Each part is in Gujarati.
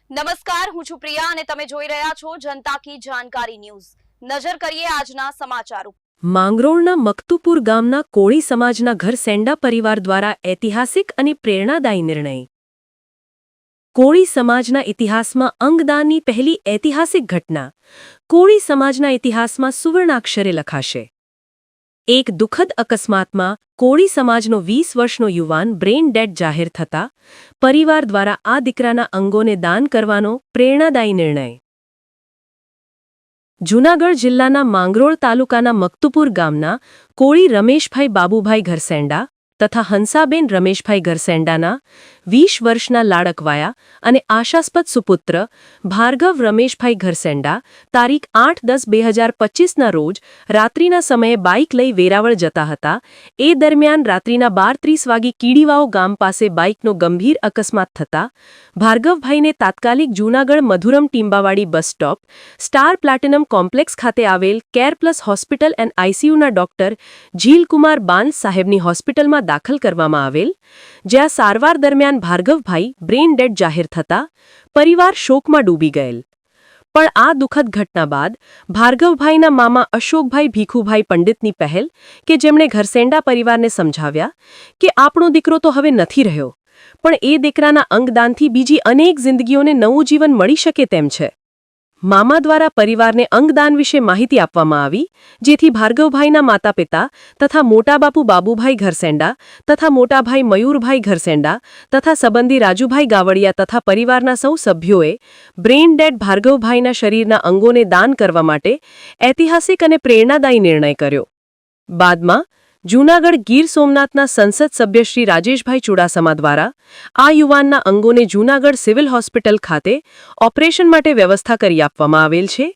નમસ્કાર, હું છું પ્રિયા અને તમે જોઈ રહ્યા છો જનતા કી જાણકારી ન્યૂઝ। નજર કરીએ આજના સમાચારો। માંગરોળના મકતુપુર ગામના કોળી સમાજના ઘરસેંડા પરિવાર દ્વારા ઐતિહાસિક અને પ્રેરણાદાયી નિર્ણય। કોળી સમાજના ઇતિહાસમાં અંગદાનની પહેલી ઐતિહાસિક ઘટના કોળી સમાજના ઇતિહાસમાં સુવર્ણાક્ષરે લખાશે। એક દુઃખદ અકસ્માતમાં કોળી સમાજનો 20 વર્ષનો યુવાન બ્રેઇન ડેડ જાહેર થતા પરિવાર દ્વારા આ દીકરાના અંગોને દાન કરવાનો પ્રેરણાદાયી નિર્ણય। જૂનાગઢ જિલ્લાના માંગરોળ તાલુકાના મકતુપુર ગામના કોળી રમેશભાઈ બાબુભાઈ ઘરસેંડા તથા હંસાબેન રમેશભાઈ ઘરસેંડાના 20 વર્ષના લાડકવાયા અને આશાસ્પદ સુપુત્ર ભાર્ગવ રમેશભાઈ ઘરસેંડા તારીખ 8-10-2025ના રોજ રાત્રિના સમયે બાઇક લઈ વેરાવળ જતા હતા। એ દરમિયાન રાત્રિના 12:30 વાગે કીડીવાવ ગામ પાસે બાઇકનો ગંભીર અકસ્માત થતા ભાર્ગવભાઈને તાત્કાલિક Junagadh Madhuram Timbawadi bus stop star platinum complex ખાતે આવેલ કેર પ્લસ હોસ્પિટલ એન્ડ આઈસીયુના ડોક્ટર ઝીલકુમાર બાન્સ સાહેબની હોસ્પિટલમાં દાખલ કરવામાં આવેલ, જ્યાં સારવાર દરમિયાન ભાર્ગવભાઈ બ્રેઇન ડેડ જાહેર થતા પરિવાર શોકમાં ડૂબી ગયેલ। પણ આ દુઃખદ ઘટના બાદ ભાર્ગવભાઈના મામા અશોકભાઈ ભીખુભાઈ પંડિતની પહેલ કે જેમણે ઘરસેંડા પરિવારને સમજાવ્યા કે આપણો દીકરો તો હવે નથી રહ્યો, પણ એ દીકરાના અંગદાનથી બીજી અનેક જિંદગીઓને નવું જીવન મળી શકે તેમ છે। મામા દ્વારા પરિવારને અંગદાન વિશે માહિતી આપવામાં આવી, જેથી ભાર્ગવભાઈના માતા પિતા તથા મોટાબાપુ બાબુભાઈ ઘરસેંડા તથા મોટાભાઈ મયુરભાઈ ઘરસેંડા તથા સંબંધી રાજુભાઈ ગાવડિયા તથા પરિવારના સૌ સભ્યોએ બ્રેઇન ડેડ ભાર્ગવભાઈના શરીરના અંગોને દાન કરવા માટે ઐતિહાસિક અને પ્રેરણાદાયી નિર્ણય કર્યો। બાદમાં જૂનાગઢ ગીર સોમનાથના સંસદ સભ્ય શ્રી રાજેશભાઈ ચુડાસમા દ્વારા આ યુવાનના અંગોને જૂનાગઢ સિવિલ હોસ્પિટલ ખાતે ઓપરેશન માટે વ્યવસ્થા કરી આપવામાં આવેલ છે।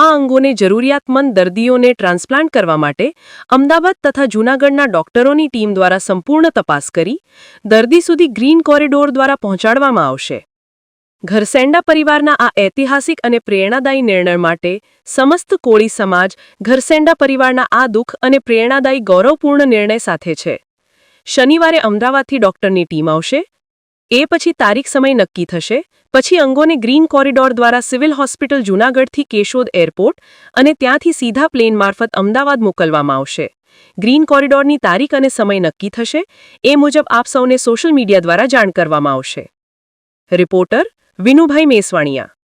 આ અંગોને જરૂરિયાતમંદ દર્દીઓને ટ્રાન્સપ્લાન્ટ કરવા માટે અમદાવાદ તથા જૂનાગઢના ડોક્ટરોની ટીમ દ્વારા સંપૂર્ણ તપાસ કરી દર્દી સુધી ગ્રીન કોરિડોર દ્વારા પહોંચાડવામાં આવશે। ઘરસેંડા પરિવારના આ ઐતિહાસિક અને પ્રેરણાદાયી નિર્ણય માટે સમસ્ત કોળી સમાજ ઘરસેંડા પરિવારના આ દુઃખ અને પ્રેરણાદાયી ગૌરવપૂર્ણ નિર્ણય સાથે છે। શનિવારે અમદાવાદથી ડોક્ટરની ટીમ આવશે, એ પછી તારીખ સમય નક્કી થશે, પછી અંગોને ગ્રીન કોરિડોર દ્વારા સિવિલ હોસ્પિટલ જૂનાગઢથી કેશોદ એરપોર્ટ અને ત્યાંથી સીધા પ્લેન મારફત અમદાવાદ મોકલવામાં આવશે। ગ્રીન કોરિડોરની તારીખ અને સમય નક્કી થશે, એ મુજબ આપ સૌને સોશિયલ મીડિયા દ્વારા જાણ કરવામાં આવશે। રિપોર્ટર વિનુભાઈ મેસવાણીયા।